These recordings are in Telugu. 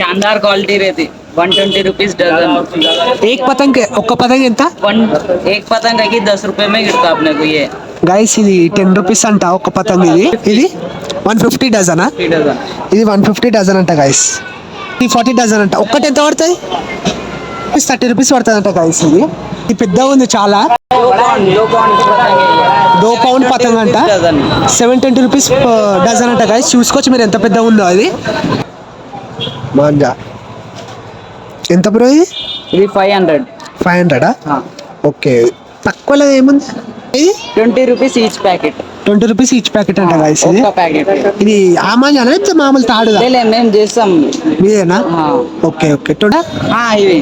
शानदार क्वालिटी रहती। 120 रुपीज डजन। एक पतंग ఒక్క పతంగ్ ఎంత? एक पतंग है कि 10 रुपए में गिरता अपने को ये। గైస్ ఇది 10 రూపీస్ అంట ఒక్క పతంగ్. ఇది 150 డజనా? 50 डजन। ఇది 150 డజన్ అంట గైస్. ఇది 40 డజన్ అంట. ఒక్కటి ఎంత పడుతుంది? 30 రూపీస్ పడుతుంది అంట గైస్. ఇది పెద్దగా ఉంది చాలా. 2 పౌండ్ పతంగ్ అంట. 720 రూపీస్ డజన్ అంట గైస్. చూసుకోవచ్చు మీరు ఎంత పెద్దగా ఉందో అది. మాంజా ఎంత బ్రో? ఇది 500। 500 ఓకే. తక్కువలో ఏముంది? ఇది 20 rupees each packet. 20 rupees each packet అంట గైస్. ఇది ఒక ప్యాకెట్ ఇది ఆ మాంజా అనేది మామూలు తాడుగా మేము చేస్తాం. మీదేనా? Okay okay. ఇవి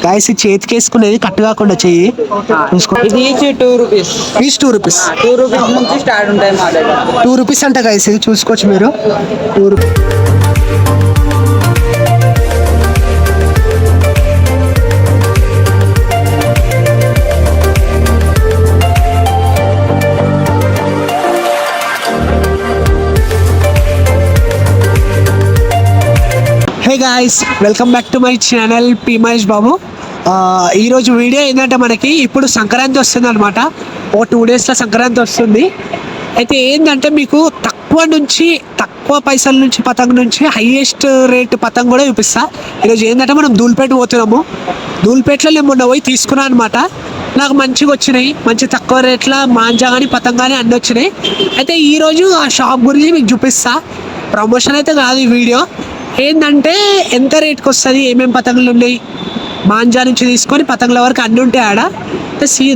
గైస్ చేతికి వేసుకునేది కట్టు కాకుండా చెయ్యి ఇది each 2 rupees. Each 2 rupees. 2 rupees నుంచి స్టార్ట్ ఉంటాయి మా దగ్గర। 2 రూపీస్ అంట గైస్. ఇది చూసుకోవచ్చు మీరు. 2 rupees. Hey guys, welcome back to my channel P Mahesh Babu. ఈరోజు వీడియో ఏంటంటే మనకి ఇప్పుడు సంక్రాంతి వస్తుంది అనమాట. 2 డేస్లో సంక్రాంతి వస్తుంది. అయితే ఏంటంటే మీకు తక్కువ పైసల నుంచి పతంగ్ నుంచి హైయెస్ట్ రేట్ పతంగ్ కూడా చూపిస్తా. ఈరోజు ఏంటంటే మనం ధూల్పేట పోతున్నాము. ధూల్పేటలో నేను మొన్న పోయి తీసుకున్నాను అనమాట. నాకు మంచిగా వచ్చినాయి. మంచి తక్కువ రేట్ల మాంజా కానీ పతంగ్ కానీ అన్నీ వచ్చినాయి. అయితే ఈరోజు ఆ షాప్ గురించి మీకు చూపిస్తా. ప్రమోషన్ అయితే కాదు ఈ వీడియో. ఏంటంటే ఎంత రేట్కి వస్తుంది, ఏమేమి పతంగులు ఉన్నాయి, మాంజా నుంచి తీసుకొని పతంగుల వరకు అన్నీ ఉంటాయి ఆడ.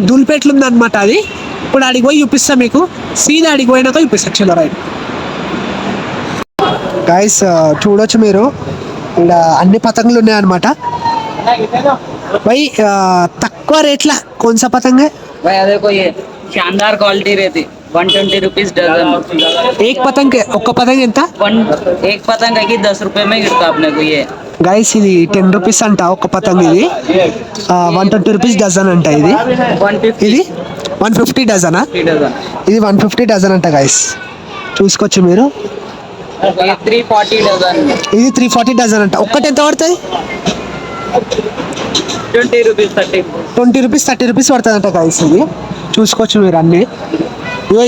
ధూల్పేటలో ఉందన్నమాట అది. ఇప్పుడు అడిగి పోయి చూపిస్తా మీకు. సీదా అడిగి పోయినాక చూపిస్తా. చలో రైట్ గైస్, చూడొచ్చు మీరు ఇక్కడ అన్ని పతంగులు ఉన్నాయన్నమాట. భయ్ తక్కువ రేట్ల కొంచెం పతంగే शानदार क्वालिटी रहती। 120 रुपीज डजन। एक पतंग ఒక్క పతంగ్ ఎంత? एक पतंग है कि 10 रुपए में गिरता अपने को ये। గైస్ ఇది 10 రూపీస్ అంట ఒక్క పతంగ్. ఇది 120 రూపీస్ డజన్ అంట. ఇది 150 డజనా? ఇది 150 డజన్ అంట గైస్. చూసుకోవచ్చు మీరు. 340 डजन। ఇది 340 డజన్ అంట. ఒక్కటి ఎంత పడుతుంది? 20 रुपीज 30। 20 రూపీస్ 30 రూపీస్ పడుతుంది అంట గైస్. ఇది చూసుకోవచ్చు మీరు అన్ని.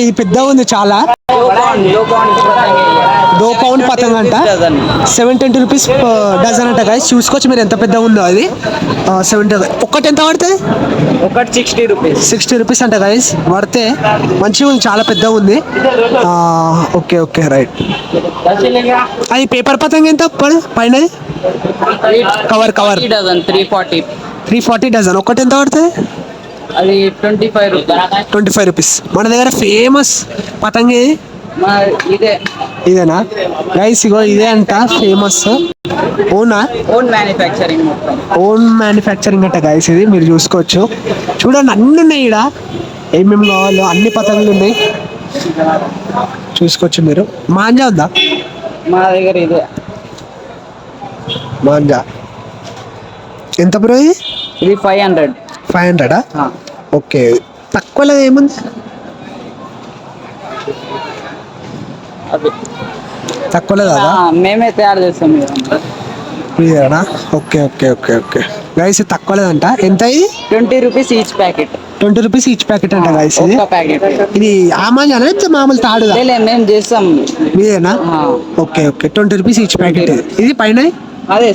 ఇది పెద్దగా ఉంది చాలా. 2 పౌండ్ పతంగ్ అంట. 720 రూపీస్ డజన్ అంట గైస్. చూసుకోవచ్చు మీరు ఎంత పెద్దగా ఉందో అది. 70. ఒక్కటి ఎంత పడుతుంది? ఒకటి 60 రూపీస్। 60 రూపీస్ అంట గైస్. పడితే మంచిగా ఉంది, చాలా పెద్దగా ఉంది. Okay okay right. అది పేపర్ పతంగ్ ఎంత పైన? Cover dozen 340। 340 డజన్. ఒక్కటి ఎంత పడుతుంది? అది 25 రూపీస్। 25 రూపీస్. మన దగ్గర ఫేమస్ పతంగ్ ఏది? ఇదేనా గైస్? ఇగో ఇదే అంట ఫేమస్. ఓన్ మ్యానుఫ్యాక్చరింగ్ అంట గైస్. ఇది మీరు చూసుకోవచ్చు. చూడండి అన్ని ఉన్నాయి ఇక్కడ. ఏమేమి కావాలో అన్ని పతంగులు ఉన్నాయి. చూసుకోవచ్చు మీరు. మాంజా ఉందా? మా దగ్గర ఇదే మాంజా ఎంత బ్రో? ఇది 500। 500 ఓకే. తక్కువలో ఏముంది? తక్కువలో కదా? మేమే తయారు చేస్తాం ఇదేనా? Okay okay okay okay guys. తక్కువలేదంట. ఎంత ఇది? 20 rupees each packet. 20 rupees each packet అంట గైస్. ఇది ఇది ఆ మాంజా అనేది మామూలు తాడుగా మేము చేస్తాం. మీదేనా? Okay okay. 20 rupees each packet. ఇది పైన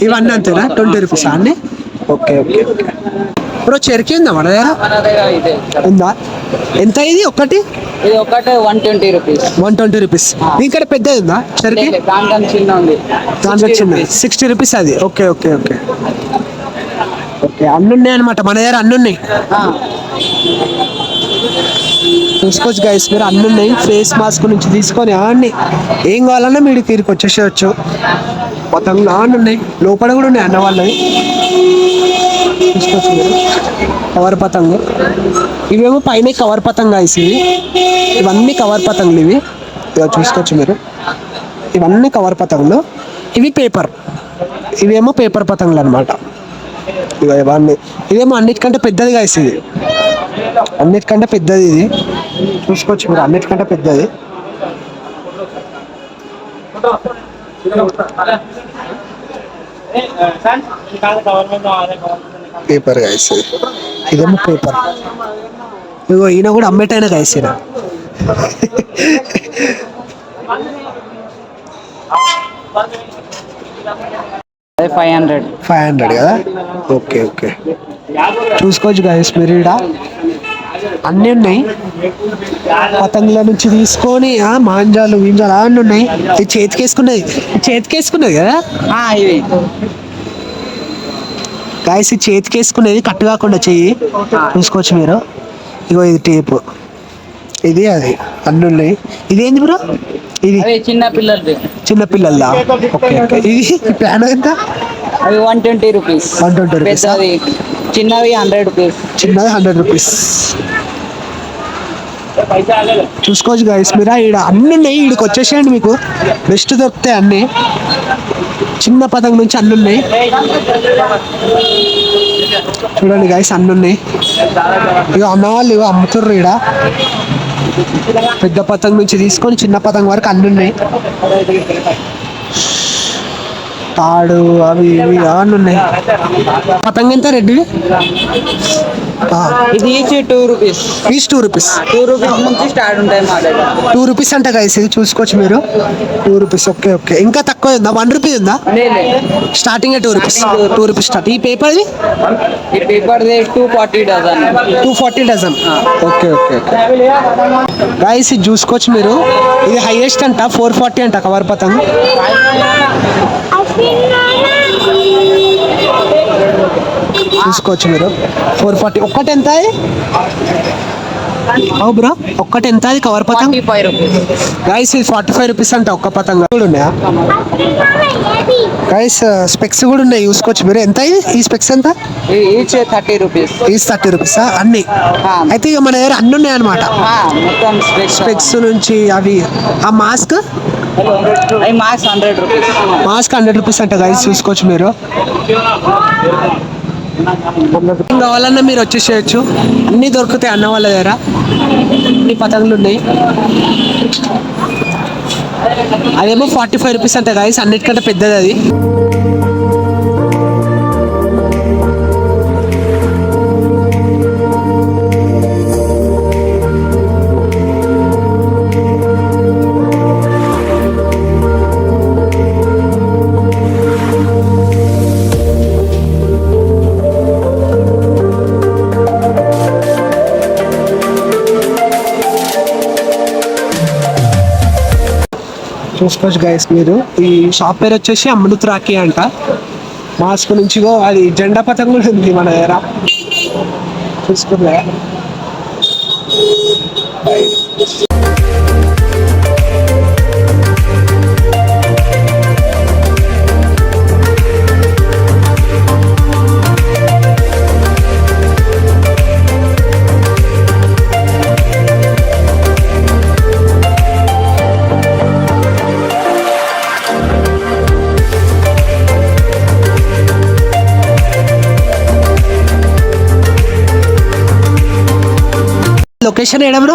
ఇవన్నీ అంతేనా? 20 రూపీస్ అన్నీ. Okay okay okay bro. చెరికి ఉందా మన దగ్గర? ఉందా? ఎంత ఇది ఒకటి? ఇది ఒకటి 120 రూపీస్। 120 రూపీస్. దీనికంటే పెద్దది ఉందా చెరికి? దాంట్లో చిన్న ఉంది. దాంట్లో చిన్న 60 రూపీస్ అది. Okay okay okay okay. అన్నీ ఉన్నాయి అనమాట మన దగ్గర. అన్నీ ఉన్నాయి. చూసుకోవచ్చు గైస్ మీరు. అన్నీ ఉన్నాయి. ఫేస్ మాస్క్ నుంచి తీసుకొని అన్నీ ఏం కావాలన్నా మీరు తీరికి వచ్చేసేయచ్చు. పతంగులు అన్నీ ఉన్నాయి. లోపల కూడా ఉన్నాయి అన్న వాళ్ళవి. చూసుకోవచ్చు మీరు. కవర్ పతంగు. ఇవేమో పైన కవర్ పతంగ్ గైస్. ఇవన్నీ కవర్ పతంగులు. ఇవి చూసుకోవచ్చు మీరు. ఇవన్నీ కవర్ పతంగులు. ఇవి పేపర్. ఇవేమో పేపర్ పతంగులు అనమాట. ఇవన్నీ. ఇదేమో అన్నిటికంటే పెద్దది గైస్. ఇది అన్నిటికంటే పెద్దది. ఇది చూసుకోవచ్చు మీరు. అన్నిటికంటే పెద్దది. పేపర్ గైస్, ఇదేమో పేపర్. ఇగో ఈయన కూడా అమ్మేటైనా గైస్ ఈయన. 500 కదా. ఓకే ఓకే, చూసుకోవచ్చు గైస్ మీరు. ఈడ అన్నీ ఉన్నాయి, పతంగుల నుంచి తీసుకొని మాంజాలు గింజాలు అన్నీ ఉన్నాయి. ఇది చేతికేసుకున్నది కదా ఇవి గైస్, ఇది చేతికేసుకునేది కట్టు కాకుండా చెయ్యి. చూసుకోవచ్చు మీరు. ఇగో ఇది టేపు, ఇది అది అన్నీ ఉన్నాయి. ఇదేంది బ్రో? ఇది చిన్నపిల్లల్లా. Okay okay. ఇది ప్లాన్ ఎంత? అవి 120 రూపీస్. 120 రూపీస్. చిన్నవి 100 రూపీస్. చిన్నది 100 రూపీస్. చూసుకోవచ్చు గైస్ మీరు. ఈడ అన్నీ ఉన్నాయి. ఈడికి వచ్చేసేయండి, మీకు బెస్ట్ దొరుకుతాయి అన్నీ. చిన్న పతంగ నుంచి అన్నీ ఉన్నాయి. చూడండి గైస్, అన్నీ ఉన్నాయి. ఇక అన్నవాళ్ళు ఇగో అమ్ముతుర్రు ఈడ. పెద్ద పతంగ నుంచి తీసుకొని చిన్న పతంగ వరకు అన్నీ ఉన్నాయి. తాడు అవి ఇవి అవన్నీ ఉన్నాయి. పతంగ ఎంత రెడ్డి? ఇది each 2 rupees. Each 2 rupees. 2 rupees నుంచి స్టార్ట్ ఉంటాయి మా దగ్గర. 2 రూపీస్ అంట గైస్, ఇది చూసుకోవచ్చు మీరు. 2 రూపీస్. Okay okay. ఇంకా తక్కువ ఉందా? 1 రూపీ ఉందా? Starting 2 rupees. 2 rupees start. ఈ పేపర్ది? ఈ పేపర్ది 240 dozen. 240 dozen. Okay okay okay guys, ఇది చూసుకోవచ్చు మీరు. ఇది హైయెస్ట్ అంట, 440 అంట కవర్ పతంగ్. చూసుకోవచ్చు మీరు. 440. ఒక్కటి ఎంత? బ్రో ఒక్కటి ఎంత అది కవర్ పతంగ్? 45 రూపీస్. గైస్ ఇది 45 రూపీస్ అంట ఒక్క పతంగ. కూడా ఉన్నాయా గైస్? స్పెక్స్ కూడా ఉన్నాయి, చూసుకోవచ్చు మీరు. ఎంత ఈ స్పెక్స్ ఎంత? Each 30 rupees. ఈచ్ 30 రూపీస్ అన్ని. అయితే ఇక మన దగ్గర అన్ని ఉన్నాయి అనమాట. మొత్తం స్పెక్స్ నుంచి అవి. ఆ mask mask 100 rupees. Mask 100 rupees అంట గైస్, చూసుకోవచ్చు మీరు. కావాలన్నా మీరు వచ్చేసేయచ్చు, అన్నీ దొరుకుతాయి అన్న వాళ్ళ దగ్గర. అన్ని పతంగులు ఉన్నాయి. అదేమో 45 రూపీస్ అంట గైస్, అన్నిటికంటే పెద్దది అది. చూసుకోవచ్చు గైస్ మీరు. ఈ షాప్ పేరు వచ్చేసి అమృత్ రాఖీ అంట. మాస్క్ నుంచి అది జెండా పతంగ కూడా ఉంది మన దగ్గర, చూసుకున్నా. లొకేషన్ ఏడా బ్రో?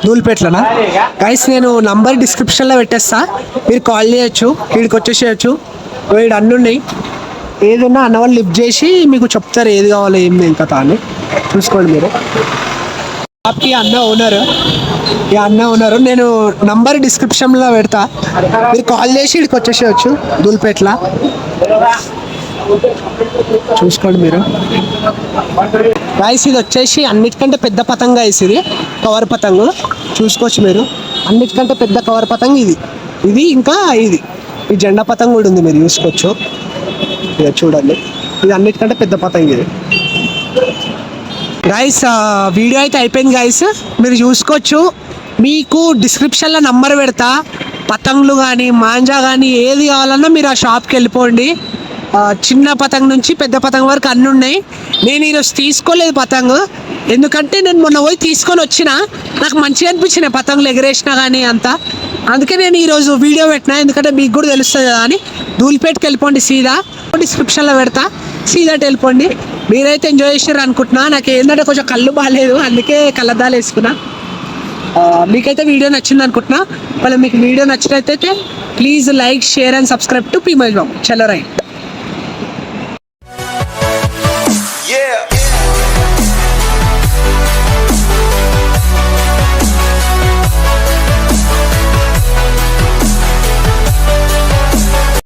ధూల్పేట్లోనా గైస్? నేను నంబర్ డిస్క్రిప్షన్లో పెట్టేస్తా, మీరు కాల్ చేయొచ్చు, వీడికి వచ్చేసేయచ్చు. వీడు అన్నీ ఉన్నాయి. ఏదన్నా అన్న వాళ్ళు లిఫ్ట్ చేసి మీకు చెప్తారు ఏది కావాలో ఏమి ఇంకా అని. చూసుకోండి మీరు. షాప్కి అన్న ఓనరు. నేను నంబర్ డిస్క్రిప్షన్లో పెడతా, మీరు కాల్ చేసి వీడికి వచ్చేసేయచ్చు ధూల్పేట్లో. చూసుకోండి మీరు. గైస్ ఇది వచ్చేసి అన్నిటికంటే పెద్ద పతంగ గైస్, ఇది కవర్ పతంగు. చూసుకోవచ్చు మీరు. అన్నిటికంటే పెద్ద కవర్ పతంగ్ ఇది ఇంకా ఇది ఈ జెండా పతంగ్ కూడా ఉంది, మీరు చూసుకోవచ్చు. ఇక చూడండి, ఇది అన్నిటికంటే పెద్ద పతంగ్ ఇది. గైస్ వీడియో అయితే అయిపోయింది గైస్, మీరు చూసుకోవచ్చు. మీకు డిస్క్రిప్షన్లో నంబర్ పెడతా. పతంగులు కానీ మాంజా కానీ ఏది కావాలన్నా మీరు ఆ షాప్కి వెళ్ళిపోండి. చిన్న పతంగ్ నుంచి పెద్ద పతంగ్ వరకు అన్నీ ఉన్నాయి. నేను ఈరోజు తీసుకోలేదు పతంగ్, ఎందుకంటే నేను మొన్న పోయి తీసుకొని వచ్చిన, నాకు మంచిగా అనిపించినాయి పతంగులు ఎగరేసినా కానీ అంతా. అందుకే నేను ఈరోజు వీడియో పెట్టినా, ఎందుకంటే మీకు కూడా తెలుస్తుంది కదా అని. ధూల్పేట్కి వెళ్ళిపోండి సీదా, డిస్క్రిప్షన్లో పెడతా, సీదా వెళ్ళిపోండి. మీరైతే ఎంజాయ్ చేసారు అనుకుంటున్నా. నాకు ఏంటంటే కొంచెం కళ్ళు బాగాలేదు, అందుకే కళ్ళద్దాలు వేసుకున్నా. మీకైతే వీడియో నచ్చింది అనుకుంటున్నా. మళ్ళీ మీకు వీడియో నచ్చినట్లయితే please like, share and subscribe to P Mahesh Babu. చలో రైట్.